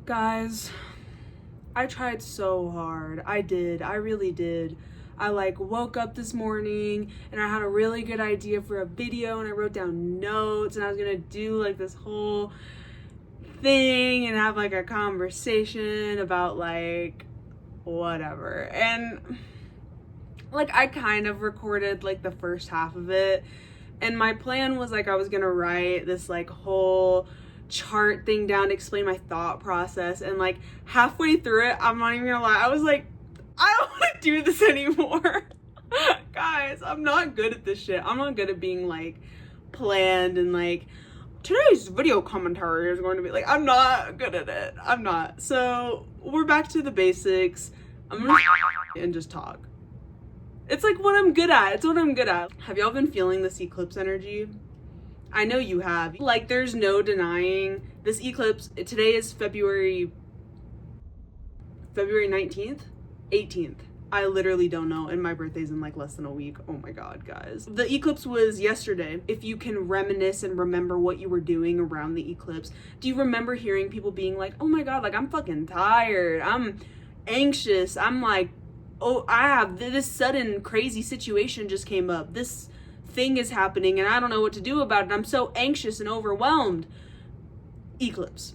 Guys, I tried so hard. I really did. I woke up this morning and I had a really good idea for a video and I wrote down notes and I was gonna do this whole thing and have a conversation about whatever. And I kind of recorded the first half of it, and my plan was I was gonna write this whole chart thing down to explain my thought process, and halfway through it, I'm not even gonna lie, I was I don't want to do this anymore. Guys, I'm not good at this shit. I'm not good at being planned and today's video commentary is going to be I'm not good at it. I'm not. So we're back to the basics. I'm gonna and just talk. It's what I'm good at. It's what I'm good at. Have y'all been feeling this eclipse energy? I know you have. There's no denying this eclipse. Today is February 19th? 18th. I literally don't know, and my birthday's in less than a week. Oh my god, guys. The eclipse was yesterday. If you can reminisce and remember what you were doing around the eclipse, do you remember hearing people being oh my god, I'm fucking tired, I'm anxious, I'm oh, I have this sudden crazy situation just came up, this thing is happening and I don't know what to do about it, I'm so anxious and overwhelmed. Eclipse.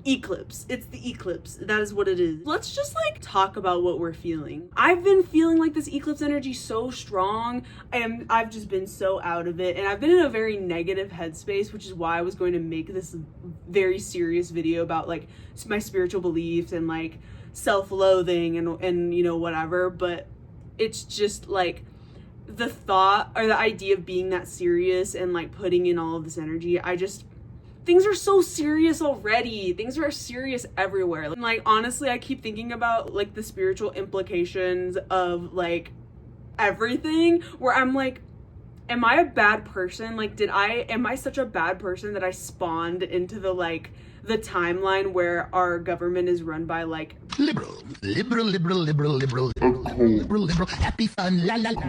It's the eclipse. That is what it is. Let's just talk about what we're feeling. I've been feeling this eclipse energy so strong, and I've just been so out of it, and I've been in a very negative headspace, which is why I was going to make this very serious video about my spiritual beliefs and self-loathing and you know, whatever. But it's just the thought or the idea of being that serious and putting in all of this energy, things are so serious already. Things are serious everywhere. And honestly, I keep thinking about the spiritual implications of everything, where I'm am I a bad person? Am I such a bad person that I spawned into the timeline where our government is run by liberal, happy fun, la la la.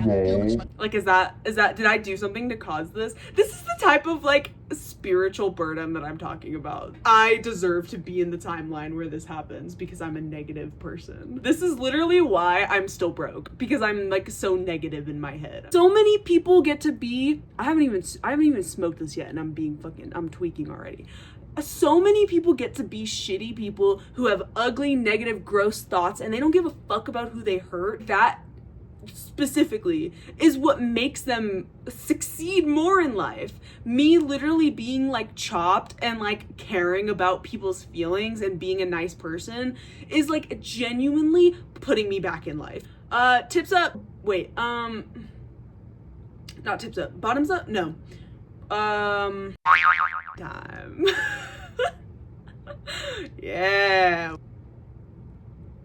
Is that, did I do something to cause this? This is the type of spiritual burden that I'm talking about. I deserve to be in the timeline where this happens because I'm a negative person. This is literally why I'm still broke, because I'm so negative in my head. So many people get to be, I haven't even smoked this yet and I'm tweaking already. So many people get to be shitty people who have ugly, negative, gross thoughts, and they don't give a fuck about who they hurt. That specifically is what makes them succeed more in life. Me literally being chopped and caring about people's feelings and being a nice person is genuinely putting me back in life. Tips up. Wait, not tips up. Bottoms up? No. Time. Yeah.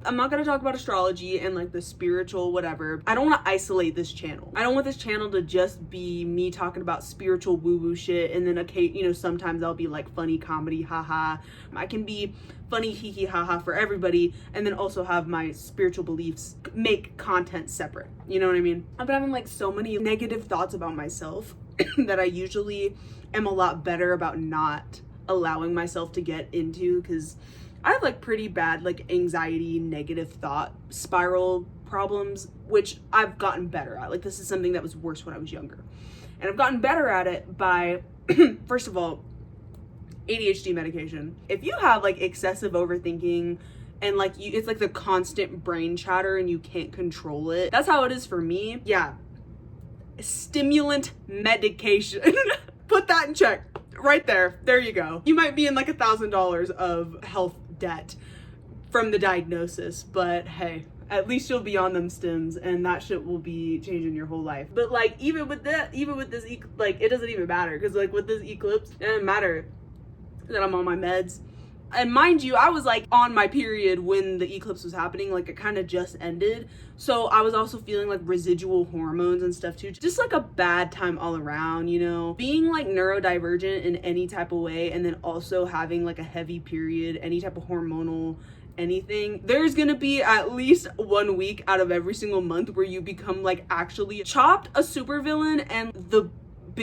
I'm not gonna talk about astrology and the spiritual whatever. I don't want to isolate this channel. I don't want this channel to just be me talking about spiritual woo-woo shit, and then sometimes I'll be funny comedy, haha. I can be funny hee hee haha for everybody, and then also have my spiritual beliefs make content separate. You know what I mean? I've been having so many negative thoughts about myself that I usually am a lot better about not allowing myself to get into, because I have pretty bad anxiety, negative thought spiral problems, which I've gotten better at. This is something that was worse when I was younger, and I've gotten better at it by first of all, ADHD medication. If you have excessive overthinking and it's the constant brain chatter and you can't control it, that's how it is for me. Yeah, stimulant medication. Put that in check right there. There you go. You might be in $1,000 of health debt from the diagnosis, but hey, at least you'll be on them stims, and that shit will be changing your whole life. But even with this it doesn't even matter, because with this eclipse, it doesn't matter that I'm on my meds. And mind you, I was on my period when the eclipse was happening. It kind of just ended, so I was also feeling residual hormones and stuff too. Just a bad time all around, you know. Being neurodivergent in any type of way, and then also having a heavy period, any type of hormonal anything, there's gonna be at least 1 week out of every single month where you become actually chopped, a supervillain, and the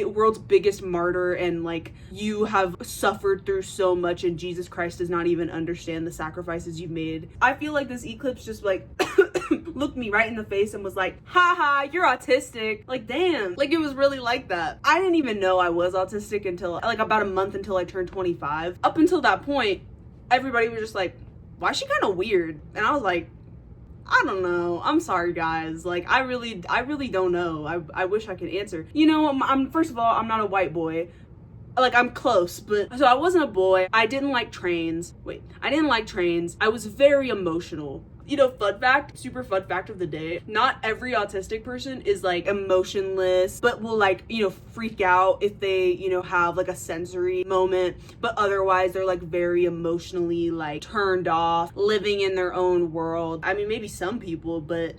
world's biggest martyr and like you have suffered through so much and Jesus Christ does not even understand the sacrifices you've made. I feel like this eclipse just like looked me right in the face and was like, haha, you're autistic. Like, damn. Like, it was really like that. I didn't even know I was autistic until like about a month until I turned 25. Up until that point, everybody was just like, why is she kind of weird? And I was like, I don't know. I'm sorry, guys. Like, I really don't know. I wish I could answer. You know, I'm first of all, I'm not a white boy. Like, I'm close, but so I wasn't a boy. I didn't like trains. I didn't like trains. I was very emotional. You know, super fun fact of the day, not every autistic person is like emotionless, but will like, you know, freak out if they, you know, have like a sensory moment, but otherwise they're like very emotionally like turned off, living in their own world. I mean, maybe some people, but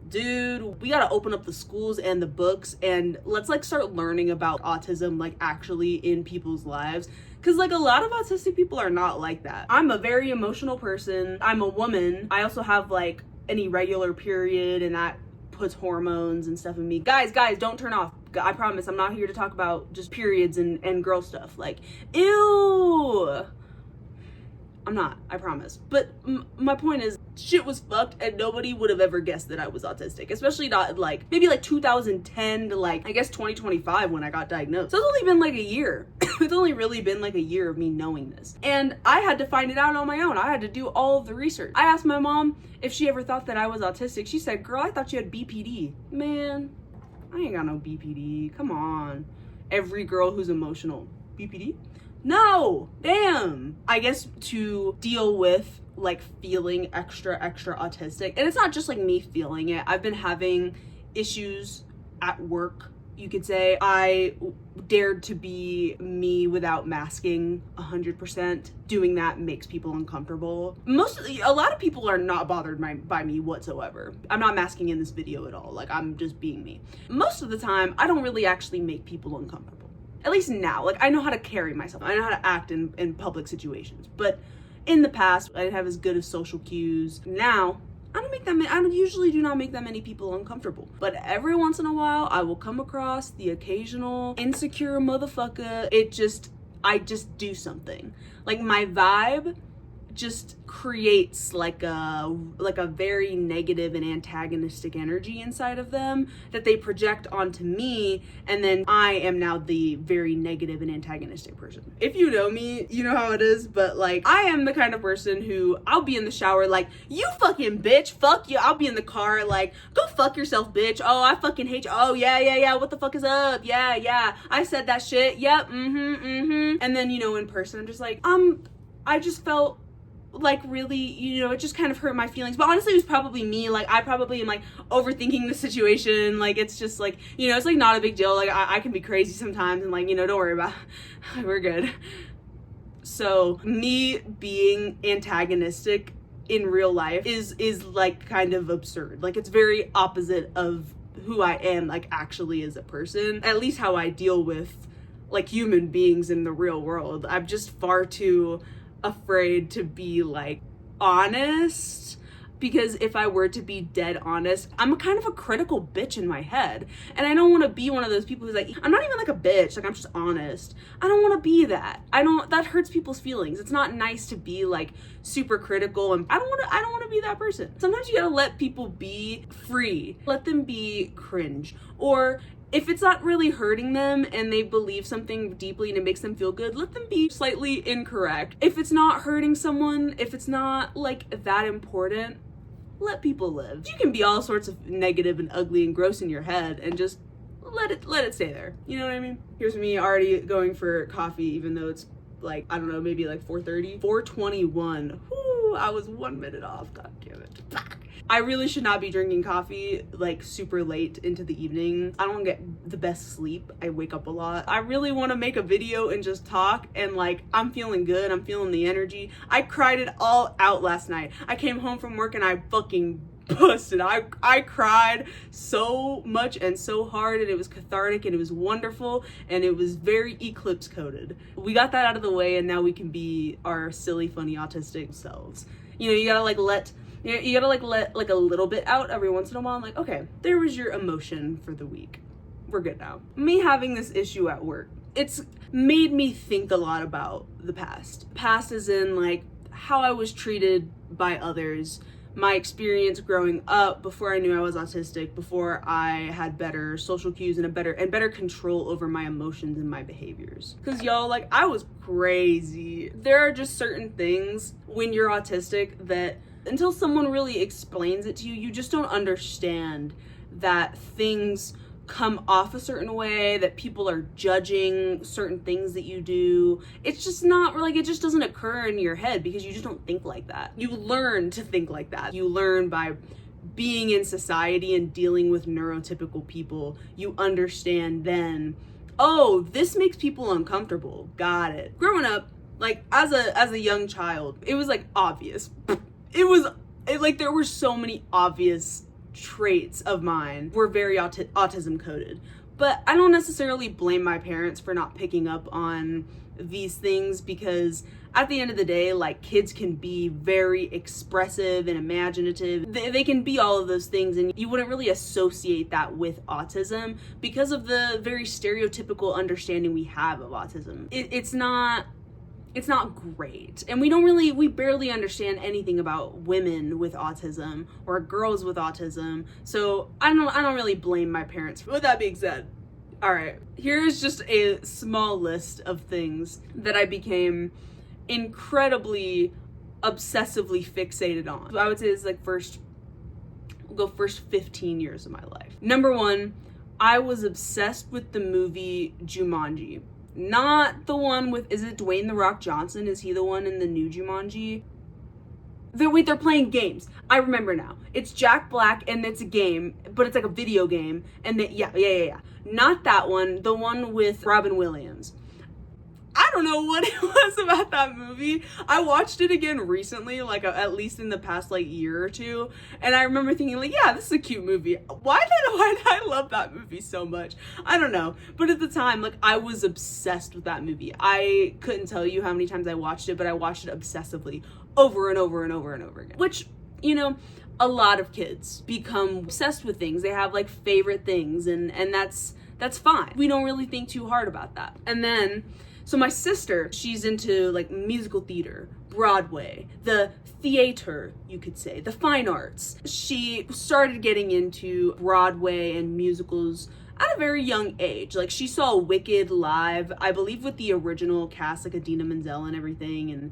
dude, we gotta open up the schools and the books and let's like start learning about autism like actually in people's lives. Cause like a lot of autistic people are not like that. I'm a very emotional person. I'm a woman. I also have like an irregular period and that puts hormones and stuff in me. Guys, don't turn off. I promise I'm not here to talk about just periods and girl stuff. Like, ew. I'm not, I promise. But my point is, shit was fucked and nobody would have ever guessed that I was autistic, especially not like maybe like 2010 to like I guess 2025 when I got diagnosed. So it's only been like a year. It's only really been like a year of me knowing this, and I had to find it out on my own. I had to do all of the research. I asked my mom if she ever thought that I was autistic. She said, girl, I thought you had BPD. Man, I ain't got no BPD. Come on. Every girl who's emotional, BPD? No, damn. I guess to deal with like feeling extra autistic, and it's not just like me feeling it. I've been having issues at work, you could say. I dared to be me without masking 100%. Doing that makes people uncomfortable. A lot of people are not bothered by me whatsoever. I'm not masking in this video at all. Like, I'm just being me. Most of the time, I don't really actually make people uncomfortable. At least now, like, I know how to carry myself. I know how to act in public situations. But in the past, I didn't have as good of social cues. Now, I usually do not make that many people uncomfortable. But every once in a while, I will come across the occasional insecure motherfucker. I just do something. Like, my vibe just creates like a very negative and antagonistic energy inside of them that they project onto me, and then I am now the very negative and antagonistic person. If you know me, you know how it is, but like, I am the kind of person who I'll be in the shower like, you fucking bitch, fuck you. I'll be in the car like, go fuck yourself, bitch. Oh, I fucking hate you. Oh, yeah, what the fuck is up? Yeah, I said that shit. Yep, and then, you know, in person, I'm just like, I just felt like really, you know, it just kind of hurt my feelings. But honestly, it was probably me. Like, I probably am like overthinking the situation. Like, it's just like, you know, it's like not a big deal. Like, I can be crazy sometimes and like, you know, don't worry about it. We're good. So me being antagonistic in real life is like kind of absurd. Like, it's very opposite of who I am like actually as a person, at least how I deal with like human beings in the real world. I'm just far too afraid to be like honest, because if I were to be dead honest, I'm kind of a critical bitch in my head, and I don't want to be one of those people who's like, I'm not even like a bitch, like I'm just honest. I don't want to be that. That hurts people's feelings. It's not nice to be like super critical, and I don't want to be that person. Sometimes you gotta let people be free, let them be cringe, or if it's not really hurting them and they believe something deeply and it makes them feel good, let them be slightly incorrect. If it's not hurting someone, if it's not like that important, let people live. You can be all sorts of negative and ugly and gross in your head and just let it stay there. You know what I mean? Here's me already going for coffee, even though it's like, I don't know, maybe like 4:30, 4:21. Whoo, I was 1 minute off. God damn it. I really should not be drinking coffee like super late into the evening. I don't get the best sleep. I wake up a lot. I really want to make a video and just talk, and like, I'm feeling good. I'm feeling the energy. I cried it all out last night. I came home from work and I fucking busted. I cried so much and so hard, and it was cathartic and it was wonderful, and it was very eclipse coded. We got that out of the way, and now we can be our silly, funny, autistic selves. You know, you gotta let like a little bit out every once in a while. I'm like, okay, there was your emotion for the week. we're good now. Me having this issue at work, it's made me think a lot about the past. Past as in like how I was treated by others, my experience growing up before I knew I was autistic, before I had better social cues and better control over my emotions and my behaviors. Cause y'all, like, I was crazy. There are just certain things when you're autistic that until someone really explains it to you, you just don't understand that things come off a certain way, that people are judging certain things that you do. It's just not like, it just doesn't occur in your head because you just don't think like that. You learn to think like that. You learn by being in society and dealing with neurotypical people. You understand then, oh, this makes people uncomfortable. Got it. Growing up, like as a young child, it was like obvious. Like there were so many obvious traits of mine were very autism coded, but I don't necessarily blame my parents for not picking up on these things, because at the end of the day, like, kids can be very expressive and imaginative. They can be all of those things, and you wouldn't really associate that with autism because of the very stereotypical understanding we have of autism. It's not great. And we barely understand anything about women with autism or girls with autism. So I don't really blame my parents. With that being said, all right, here's just a small list of things that I became incredibly obsessively fixated on. I would say it's like first 15 years of my life. Number one, I was obsessed with the movie Jumanji. Not the one with, is it Dwayne The Rock Johnson? Is he the one in the new Jumanji? They're playing games. I remember now. It's Jack Black and it's a game, but it's like a video game. And yeah. Not that one. The one with Robin Williams. I don't know what it was about that movie. I watched it again recently, like at least in the past like year or two, and I remember thinking like, yeah, this is a cute movie. Why did I love that movie so much? I don't know, but at the time, like, I was obsessed with that movie. I couldn't tell you how many times I watched it, but I watched it obsessively over and over and over and over again. Which, you know, a lot of kids become obsessed with things. They have like favorite things, and that's fine. We don't really think too hard about that. And then, so my sister, she's into like musical theater, Broadway, the theater, you could say, the fine arts. She started getting into Broadway and musicals at a very young age. Like, she saw Wicked live, I believe with the original cast, like Idina Menzel and everything. And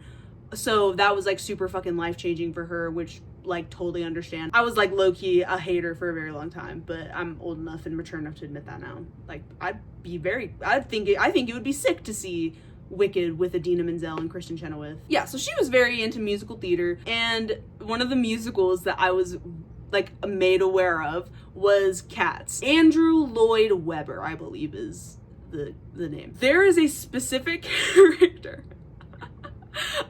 so that was like super fucking life-changing for her, which like totally understand. I was like low-key a hater for a very long time, but I'm old enough and mature enough to admit that now. Like, I think it would be sick to see Wicked with Idina Menzel and Kristen Chenoweth. Yeah, so she was very into musical theater, and one of the musicals that I was like made aware of was Cats. Andrew Lloyd Webber, I believe, is the name. There is a specific character.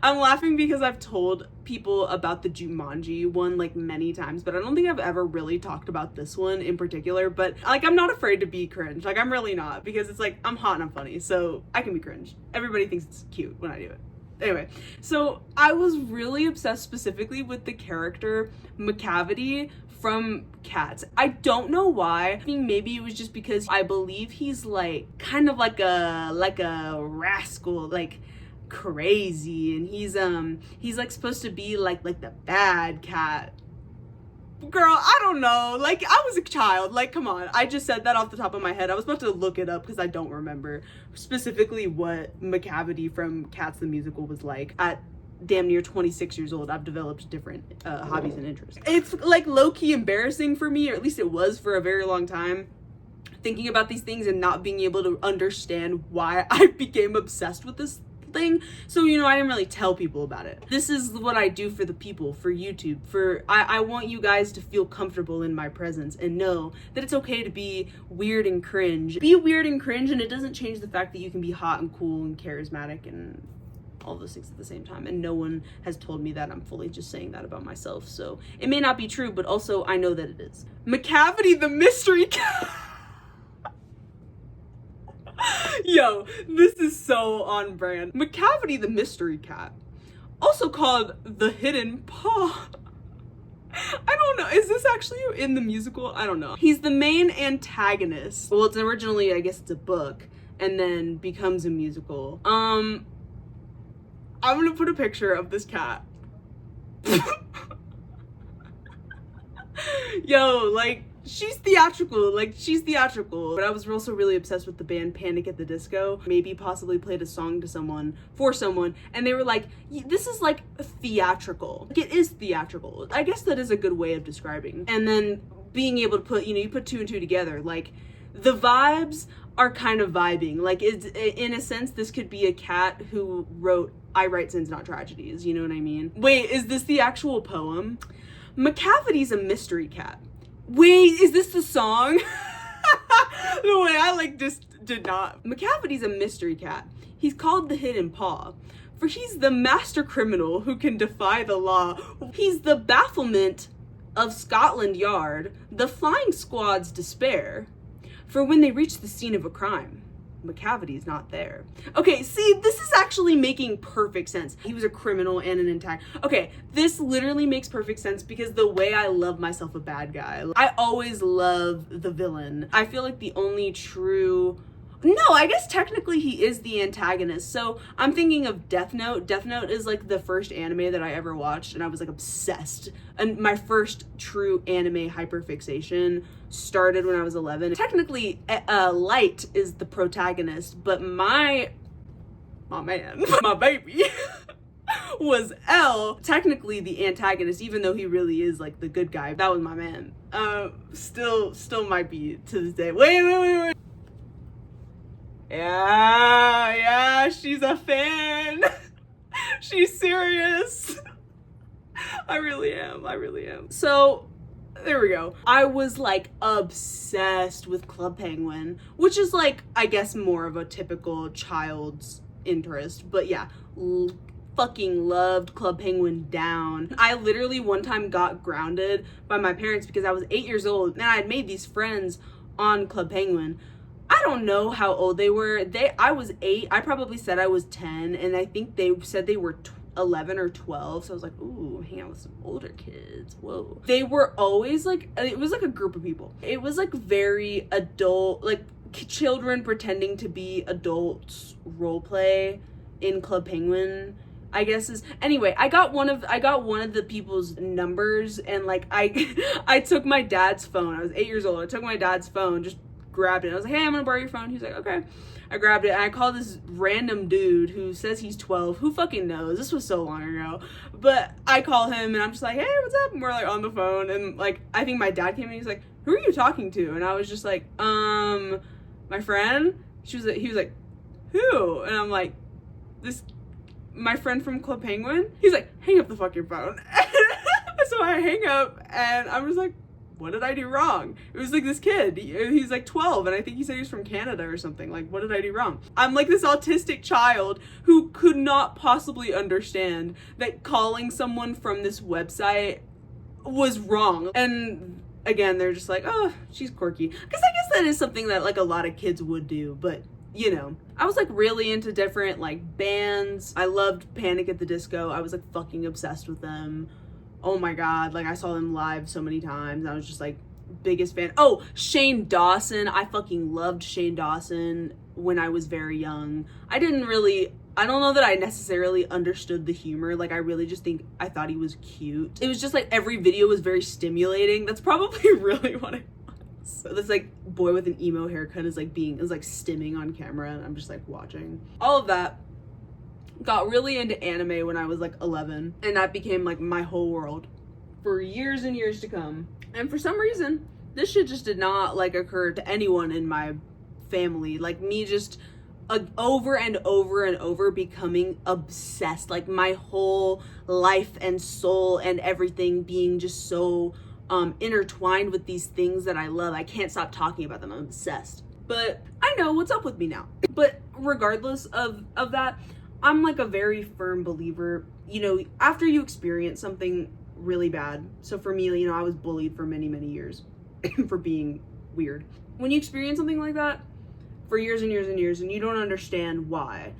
I'm laughing because I've told people about the Jumanji one like many times, but I don't think I've ever really talked about this one in particular. But like, I'm not afraid to be cringe. Like, I'm really not, because it's like, I'm hot and I'm funny, so I can be cringe. Everybody thinks it's cute when I do it. Anyway, so I was really obsessed specifically with the character McCavity from Cats. I don't know why. I think maybe it was just because I believe he's like kind of like a rascal, like crazy, and he's like supposed to be like the bad cat. Girl, I don't know, like, I was a child, like, come on. I just said that off the top of my head. I was about to look it up because I don't remember specifically what McCavity from Cats the musical was like. At damn near 26 years old, I've developed different hobbies and interests. It's like low-key embarrassing for me, or at least it was for a very long time, thinking about these things and not being able to understand why I became obsessed with this thing. So, you know, I didn't really tell people about it. This is what I do for the people, for YouTube, I want you guys to feel comfortable in my presence and know that it's okay to be weird and cringe. Be weird and cringe, and it doesn't change the fact that you can be hot and cool and charismatic and all those things at the same time. And no one has told me that. I'm fully just saying that about myself. So it may not be true, but also I know that it is. McCavity the mystery cat. Yo, this is so on brand. McCavity the mystery cat, also called the hidden paw, I don't know. Is this actually in the musical? I don't know. He's the main antagonist. Well, it's originally, I guess it's a book, and then becomes a musical. I'm gonna put a picture of this cat. Yo, like, she's theatrical. But I was also really obsessed with the band Panic at the Disco. Maybe possibly played a song to someone, for someone, and they were like, this is like theatrical. Like, it is theatrical. I guess that is a good way of describing. And then being able to put, you put two and two together, like, the vibes are kind of vibing. Like, it's, in a sense, this could be a cat who wrote I Write Sins Not Tragedies, you know what I mean? Wait, is this the actual poem? McCavity's a mystery cat. Wait, is this the song? The way I just did not. McCavity's a mystery cat. He's called the Hidden Paw, for he's the master criminal who can defy the law. He's the bafflement of Scotland Yard, the flying squad's despair. For when they reach the scene of a crime, McCavity's not there. Okay, see, this is actually making perfect sense. He was a criminal and an antagonist. Okay, this literally makes perfect sense because the way I love myself a bad guy. I always love the villain. I feel like the only true... No, I guess technically he is the antagonist. So I'm thinking of Death Note. Death Note is like the first anime that I ever watched, and I was like obsessed. And my first true anime hyperfixation started when I was 11. Technically, Light is the protagonist, but my man, my baby, was L, technically the antagonist, even though he really is like the good guy. That was my man. Still might be to this day. Wait. Yeah, she's a fan. She's serious. I really am. So, there we go. I was like obsessed with Club Penguin, which is like, I guess, more of a typical child's interest. But yeah, fucking loved Club Penguin down. I literally one time got grounded by my parents because I was 8 years old and I had made these friends on Club Penguin. I don't know how old they were. I was 8. I probably said I was 10, and I think they said they were 11 or 12. So I was like, ooh, hang out with some older kids. Whoa. They were always like, it was like a group of people. It was like very adult, like children pretending to be adults role play in Club Penguin, I guess is. Anyway, I got one of the people's numbers, and like I took my dad's phone. I was 8 years old. I took my dad's phone, just grabbed it. I was like, hey, I'm gonna borrow your phone. He's like, okay. I grabbed it and I called this random dude who says he's 12. Who fucking knows? This was so long ago. But I call him and I'm just like, hey, what's up? And we're like on the phone, and like I think my dad came in and he's like, who are you talking to? And I was just like, my friend. He was like, who? And I'm like, my friend from Club Penguin. He's like, hang up the fucking phone. So I hang up and I'm just like, what did I do wrong? It was like this kid, he's like 12, and I think he said he was from Canada or something. Like, what did I do wrong? I'm like this autistic child who could not possibly understand that calling someone from this website was wrong. And again, they're just like, oh, she's quirky. Because I guess that is something that like a lot of kids would do, but you know. I was like really into different like bands. I loved Panic at the Disco. I was like fucking obsessed with them. Oh my god, like I saw them live so many times. I was just like biggest fan. Oh, Shane Dawson. I fucking loved Shane Dawson when I was very young. I don't know that I necessarily understood the humor. Like I really just think I thought he was cute. It was just like every video was very stimulating. That's probably really what it was. So this like boy with an emo haircut is like stimming on camera, and I'm just like watching. All of that. Got really into anime when I was like 11, and that became like my whole world for years and years to come. And for some reason, this shit just did not like occur to anyone in my family. Like me just over and over and over becoming obsessed, like my whole life and soul and everything being just so intertwined with these things that I love. I can't stop talking about them. I'm obsessed. But I know what's up with me now. But regardless of that, I'm like a very firm believer, you know, after you experience something really bad. So for me, you know, I was bullied for many, many years for being weird. When you experience something like that for years and years and years and you don't understand why,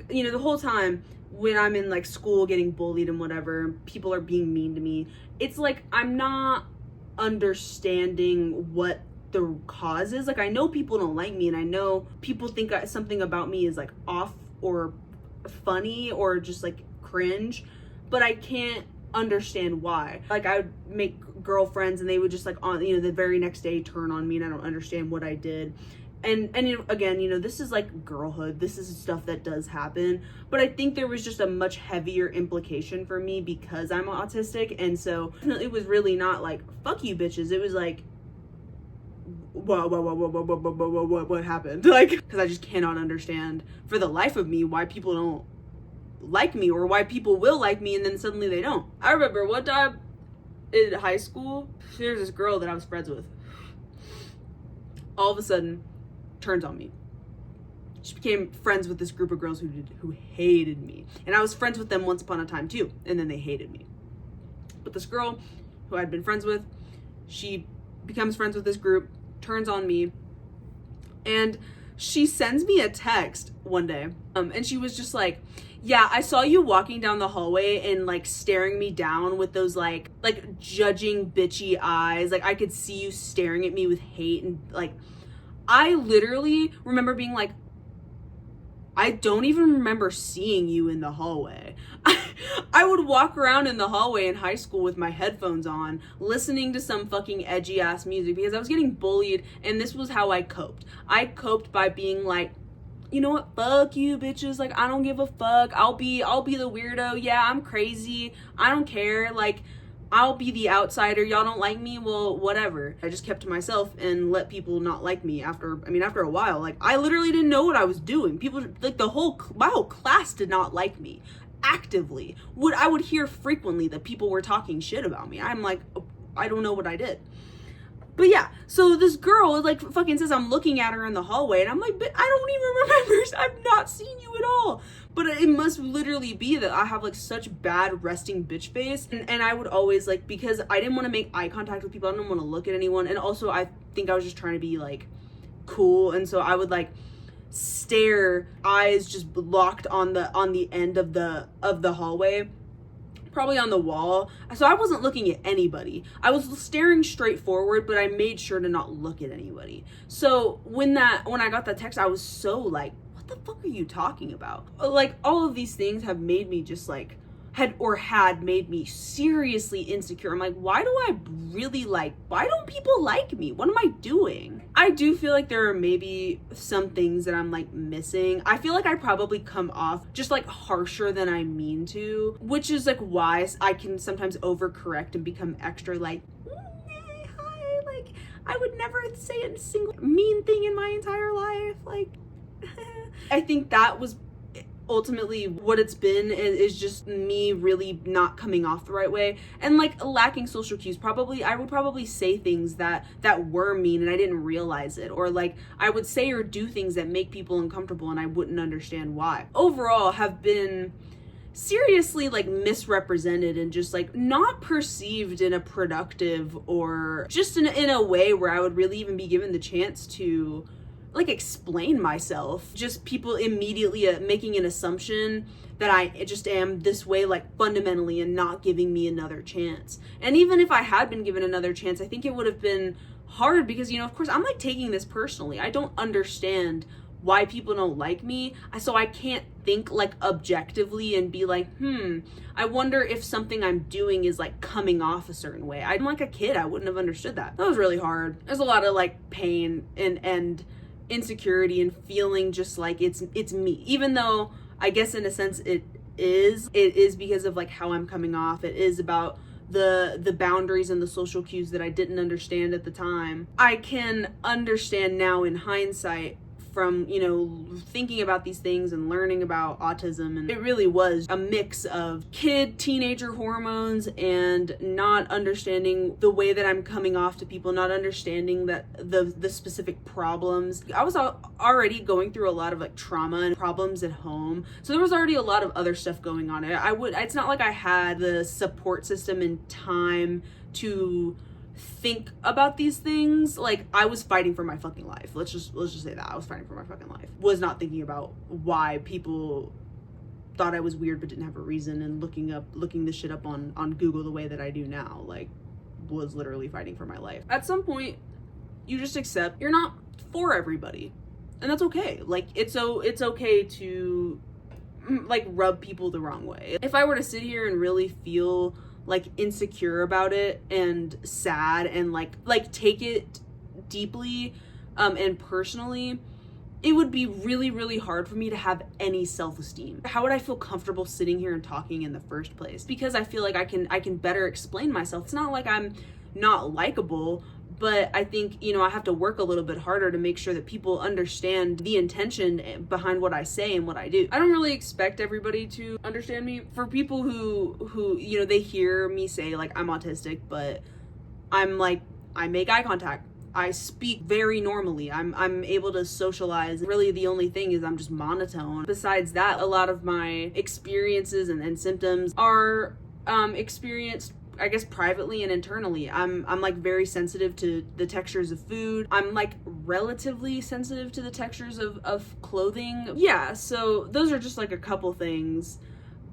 you know, the whole time when I'm in like school getting bullied and whatever, people are being mean to me, it's like I'm not understanding what the cause is. Like, I know people don't like me, and I know people think something about me is like off or funny or just like cringe, but I can't understand why. Like, I would make girlfriends and they would just like, on, you know, the very next day turn on me, and I don't understand what I did. And you know, again, you know, this is like girlhood, this is stuff that does happen, but I think there was just a much heavier implication for me because I'm autistic. And so it was really not like fuck you bitches, it was like what happened? Like, because I just cannot understand for the life of me why people don't like me, or why people will like me and then suddenly they don't. I remember one time in high school, there's this girl that I was friends with. All of a sudden, turns on me. She became friends with this group of girls who hated me. And I was friends with them once upon a time too, and then they hated me. But this girl who I'd been friends with, she becomes friends with this group, turns on me, and she sends me a text one day. And she was just like, yeah, I saw you walking down the hallway and like staring me down with those like judging bitchy eyes. Like, I could see you staring at me with hate. And like, I literally remember being like, I don't even remember seeing you in the hallway. I would walk around in the hallway in high school with my headphones on, listening to some fucking edgy ass music because I was getting bullied, and this was how I coped. I coped by being like, you know what, fuck you bitches, like, I don't give a fuck, I'll be the weirdo, yeah, I'm crazy, I don't care, like, I'll be the outsider, y'all don't like me, well, whatever. I just kept to myself and let people not like me after a while. Like, I literally didn't know what I was doing. People, like, my whole class did not like me. Actively. I would hear frequently that people were talking shit about me. I'm like, I don't know what I did. But yeah, so this girl, like, fucking says I'm looking at her in the hallway, and I'm like, but I don't even remember, I've not seen you at all. But it must literally be that I have, like, such bad resting bitch face, and I would always, like, because I didn't want to make eye contact with people, I didn't want to look at anyone, and also I think I was just trying to be, like, cool, and so I would, like, stare, eyes just locked on the end of the hallway, probably on the wall. So I wasn't looking at anybody. I was staring straight forward, but I made sure to not look at anybody. So when I got that text, I was so like, what the fuck are you talking about? Like, all of these things have made me just like, had made me seriously insecure. I'm like, why don't people like me? What am I doing? I do feel like there are maybe some things that I'm like missing. I feel like I probably come off just like harsher than I mean to, which is like why I can sometimes overcorrect and become extra like, hi, like, I would never say a single mean thing in my entire life. Like, I think that was ultimately what it's been, is just me really not coming off the right way and like lacking social cues. I would probably say things that were mean and I didn't realize it, or like I would say or do things that make people uncomfortable and I wouldn't understand why. Overall, have been seriously like misrepresented and just like not perceived in a productive or just in a way where I would really even be given the chance to like explain myself. Just people immediately making an assumption that I just am this way, like fundamentally, and not giving me another chance. And even if I had been given another chance, I think it would have been hard because, you know, of course I'm like taking this personally. I don't understand why people don't like me, so I can't think like objectively and be like, I wonder if something I'm doing is like coming off a certain way. I'm like a kid, I wouldn't have understood that. That was really hard. There's a lot of like pain and insecurity and feeling just like it's me, even though I guess in a sense it is because of like how I'm coming off. It is about the boundaries and the social cues that I didn't understand at the time. I can understand now in hindsight from, you know, thinking about these things and learning about autism, and it really was a mix of teenager hormones and not understanding the way that I'm coming off to people, not understanding that the specific problems. I was already going through a lot of like trauma and problems at home, so there was already a lot of other stuff going on. It's not like I had the support system and time to think about these things. Like, I was fighting for my fucking life. Let's just say that I was fighting for my fucking life. Was not thinking about why people thought I was weird but didn't have a reason, and looking this shit up on Google the way that I do now. Like, was literally fighting for my life. At some point, you just accept you're not for everybody, and that's okay. Like, it's okay to like rub people the wrong way. If I were to sit here and really feel like insecure about it and sad and like take it deeply and personally, it would be really, really hard for me to have any self-esteem. How would I feel comfortable sitting here and talking in the first place? Because I feel like I can better explain myself. It's not like I'm not likable, but I think, you know, I have to work a little bit harder to make sure that people understand the intention behind what I say and what I do. I don't really expect everybody to understand me. For people who you know, they hear me say like I'm autistic, but I'm like, I make eye contact, I speak very normally, I'm able to socialize. Really the only thing is I'm just monotone. Besides that, a lot of my experiences and symptoms are experienced, I guess, privately and internally. I'm like very sensitive to the textures of food. I'm like relatively sensitive to the textures of clothing. Yeah, so those are just like a couple things.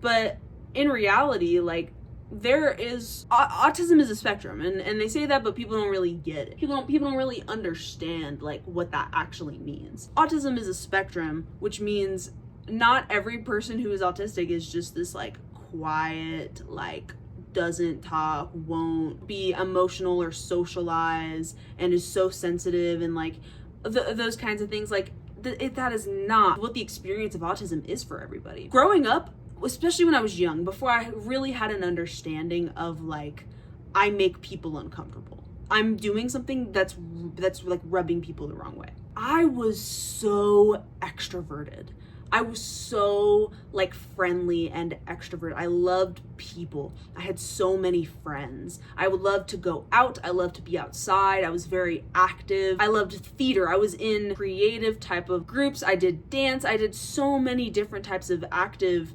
But in reality, like, there is autism is a spectrum, and they say that, but people don't really get it. People don't really understand like what that actually means. Autism is a spectrum, which means not every person who is autistic is just this like quiet, like doesn't talk, won't be emotional or socialize, and is so sensitive and like those kinds of things. Like that is not what the experience of autism is for everybody. Growing up, especially when I was young, before I really had an understanding of like, I make people uncomfortable, I'm doing something that's like rubbing people the wrong way. I was so extroverted. I was so like friendly and extrovert. I loved people. I had so many friends. I would love to go out. I loved to be outside. I was very active. I loved theater. I was in creative type of groups. I did dance. I did so many different types of active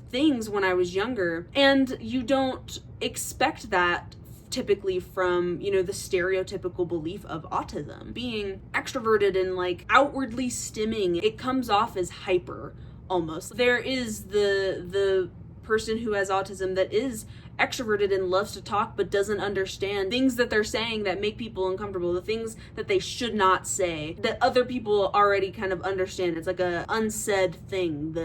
things when I was younger. And you don't expect that typically from, you know, the stereotypical belief of autism. Being extroverted and like outwardly stimming, it comes off as hyper almost. There is the person who has autism that is extroverted and loves to talk but doesn't understand things that they're saying that make people uncomfortable, the things that they should not say that other people already kind of understand. It's like a unsaid thing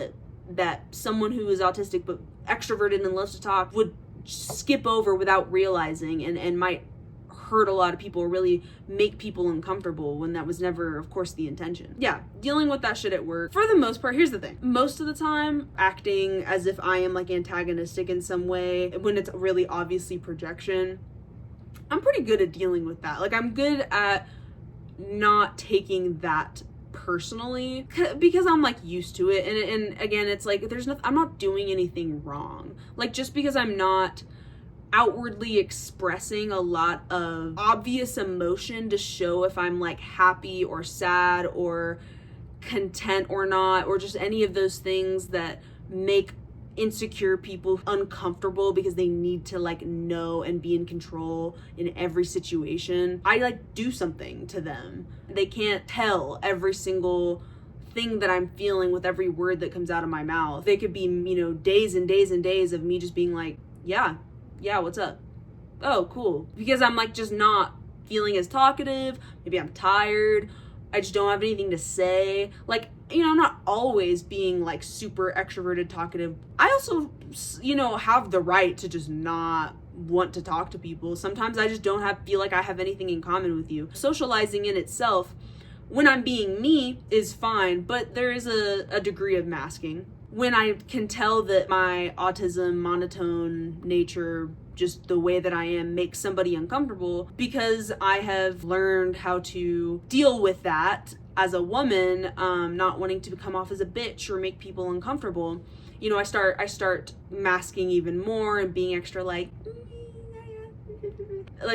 that someone who is autistic but extroverted and loves to talk would skip over without realizing, and might hurt a lot of people or really make people uncomfortable, when that was never, of course, the intention. Yeah, dealing with that shit at work, for the most part, here's the thing. Most of the time, acting as if I am like antagonistic in some way, when it's really obviously projection, I'm pretty good at dealing with that. Like, I'm good at not taking that personally, because I'm like used to it, and again, it's like I'm not doing anything wrong. Like, just because I'm not outwardly expressing a lot of obvious emotion to show if I'm like happy or sad or content or not, or just any of those things that make insecure people uncomfortable because they need to like know and be in control in every situation, I like do something to them. They can't tell every single thing that I'm feeling with every word that comes out of my mouth. They could be, you know, days and days and days of me just being like, yeah, what's up? Oh, cool. Because I'm like just not feeling as talkative. Maybe I'm tired. I just don't have anything to say. Like, you know, I'm not always being like super extroverted, talkative. I also, you know, have the right to just not want to talk to people. Sometimes I just don't feel like I have anything in common with you. Socializing in itself, when I'm being me, is fine, but there is a degree of masking. When I can tell that my autism, monotone nature, just the way that I am, makes somebody uncomfortable, because I have learned how to deal with that as a woman, not wanting to come off as a bitch or make people uncomfortable. You know, I start masking even more and being extra like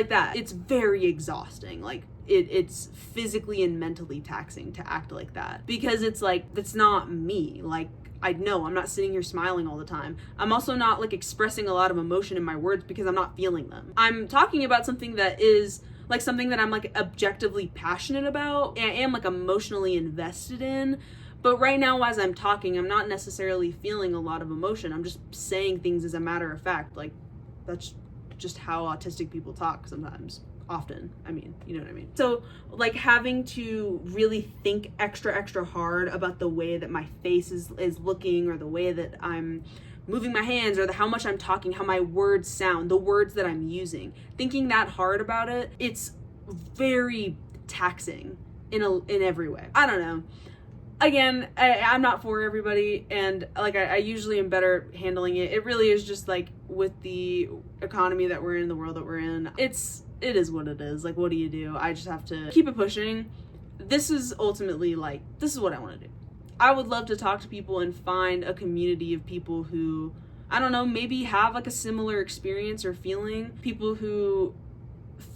that. It's very exhausting. Like, it's physically and mentally taxing to act like that, because it's like, that's not me. Like, I know I'm not sitting here smiling all the time. I'm also not like expressing a lot of emotion in my words because I'm not feeling them. I'm talking about something that is like something that I'm like objectively passionate about and I am like emotionally invested in. But right now, as I'm talking, I'm not necessarily feeling a lot of emotion. I'm just saying things as a matter of fact. Like, that's just how autistic people talk sometimes. Often. I mean, you know what I mean? So, like, having to really think extra hard about the way that my face is looking, or the way that I'm moving my hands, or how much I'm talking, how my words sound, the words that I'm using. Thinking that hard about it, it's very taxing in every way. I don't know. Again, I'm not for everybody, and like I usually am better handling it. It really is just like with the economy that we're in, the world that we're in, it is what it is. Like, what do you do? I just have to keep it pushing. This is ultimately like, this is what I want to do. I would love to talk to people and find a community of people who, I don't know, maybe have like a similar experience or feeling. People who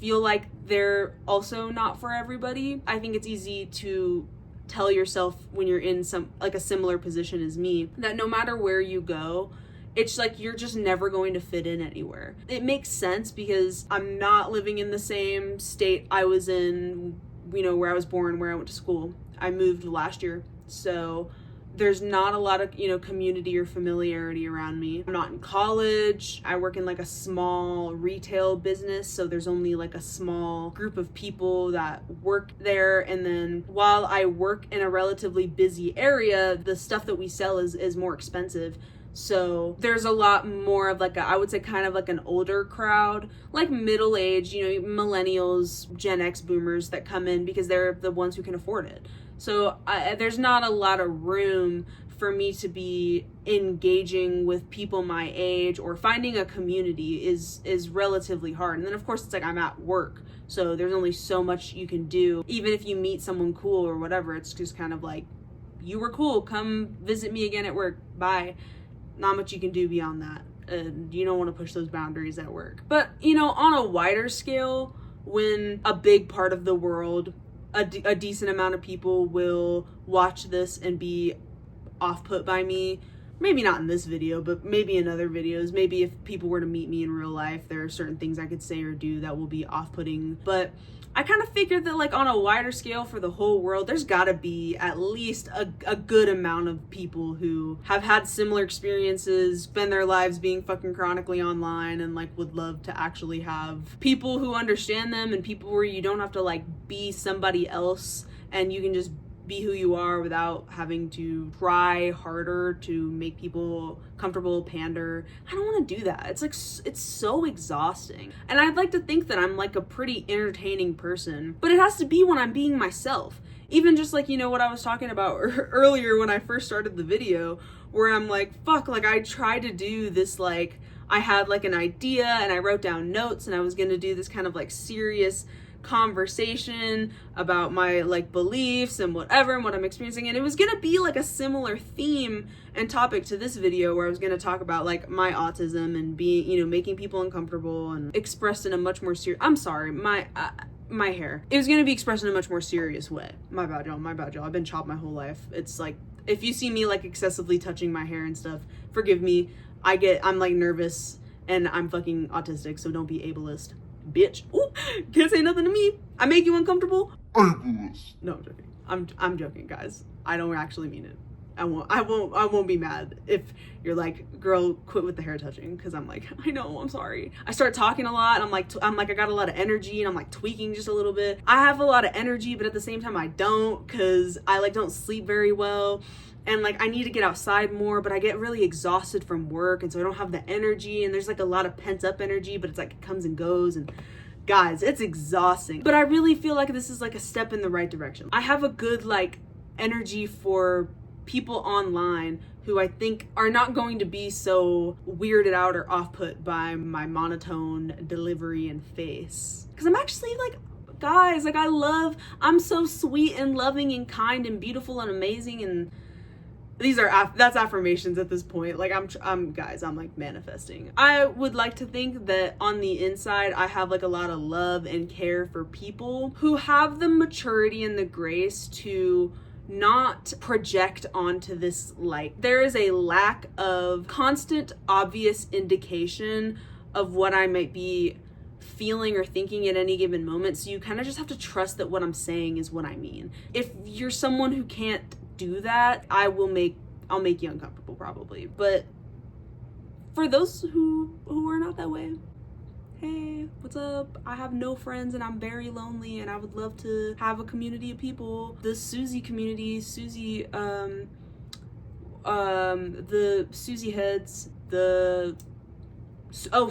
feel like they're also not for everybody. I think it's easy to tell yourself when you're in some like a similar position as me that no matter where you go, it's like you're just never going to fit in anywhere. It makes sense because I'm not living in the same state I was in, you know, where I was born, where I went to school. I moved last year, so there's not a lot of, you know, community or familiarity around me. I'm not in college. I work in like a small retail business, so there's only like a small group of people that work there. And then while I work in a relatively busy area, the stuff that we sell is more expensive. So there's a lot more of like I would say kind of like an older crowd, like middle age, you know, millennials, Gen X boomers that come in because they're the ones who can afford it. So there's not a lot of room for me to be engaging with people my age, or finding a community is relatively hard. And then of course it's like I'm at work, so there's only so much you can do. Even if you meet someone cool or whatever, it's just kind of like, you were cool, come visit me again at work, bye. Not much you can do beyond that. And you don't want to push those boundaries at work. But, you know, on a wider scale, when a big part of the world, a decent amount of people will watch this and be off-put by me, maybe not in this video, but maybe in other videos. Maybe if people were to meet me in real life, there are certain things I could say or do that will be off-putting. But I kind of figured that like on a wider scale for the whole world, there's gotta be at least a good amount of people who have had similar experiences, spend their lives being fucking chronically online, and like would love to actually have people who understand them, and people where you don't have to like be somebody else and you can just be who you are without having to try harder to make people comfortable, pander. I don't want to do that. It's like, it's so exhausting. And I'd like to think that I'm like a pretty entertaining person, but it has to be when I'm being myself. Even just like, you know, what I was talking about earlier when I first started the video, where I'm like, fuck, like I tried to do this, like I had like an idea and I wrote down notes and I was gonna do this kind of like serious conversation about my like beliefs and whatever and what I'm experiencing, and it was gonna be like a similar theme and topic to this video, where I was gonna talk about like my autism and being, you know, making people uncomfortable and expressed in a much more serious, I'm sorry, my hair, it was gonna be expressed in a much more serious way. My bad y'all, I've been chopped my whole life. It's like, if you see me like excessively touching my hair and stuff, forgive me. I'm like nervous and I'm fucking autistic, so don't be ableist. Bitch. Ooh, can't say nothing to me. I make you uncomfortable? Ableist. No, I'm joking. I'm joking, guys. I don't actually mean it. I won't be mad if you're like, girl, quit with the hair touching, because I'm like, I know, I'm sorry. I start talking a lot, and I'm like I got a lot of energy, and I'm like tweaking just a little bit. I have a lot of energy, but at the same time I don't, because I like don't sleep very well. And like I need to get outside more, but I get really exhausted from work, and so I don't have the energy, and there's like a lot of pent up energy, but it's like it comes and goes, and guys, it's exhausting. But I really feel like this is like a step in the right direction. I have a good like energy for people online who I think are not going to be so weirded out or off put by my monotone delivery and face. Because I'm actually like, guys, like I'm so sweet and loving and kind and beautiful and amazing, and that's affirmations at this point. Like I'm like manifesting. I would like to think that on the inside I have like a lot of love and care for people who have the maturity and the grace to not project onto this light. There is a lack of constant, obvious indication of what I might be feeling or thinking at any given moment. So you kind of just have to trust that what I'm saying is what I mean. If you're someone who can't do that, I'll make you uncomfortable probably. But for those who are not that way, hey, what's up? I have no friends and I'm very lonely and I would love to have a community of people. The Susie community, the Susie heads,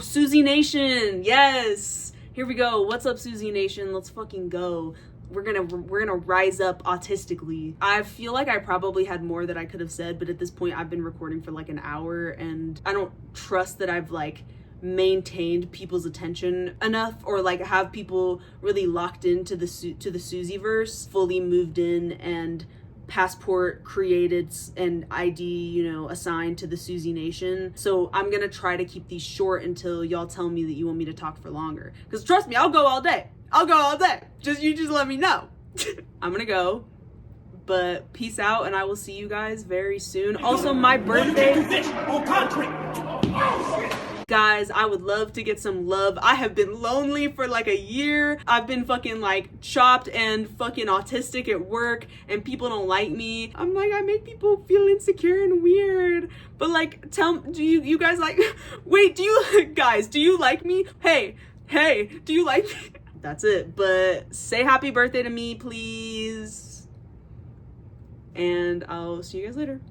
Susie Nation, yes! Here we go. What's up, Susie Nation? Let's fucking go. We're gonna rise up autistically. I feel like I probably had more that I could have said, but at this point I've been recording for like an hour and I don't trust that I've like maintained people's attention enough, or like have people really locked into the Susie verse, fully moved in and passport created and ID, you know, assigned to the Susie Nation. So I'm gonna try to keep these short until y'all tell me that you want me to talk for longer. Because trust me, I'll go all day. You just let me know. I'm gonna go. But peace out, and I will see you guys very soon. Also, my birthday. Guys, I would love to get some love. I have been lonely for like a year. I've been fucking like chopped and fucking autistic at work and people don't like me. I'm like, I make people feel insecure and weird. But like, do you guys like, wait, do you like me? Hey, do you like me? That's it. But say happy birthday to me, please. And I'll see you guys later.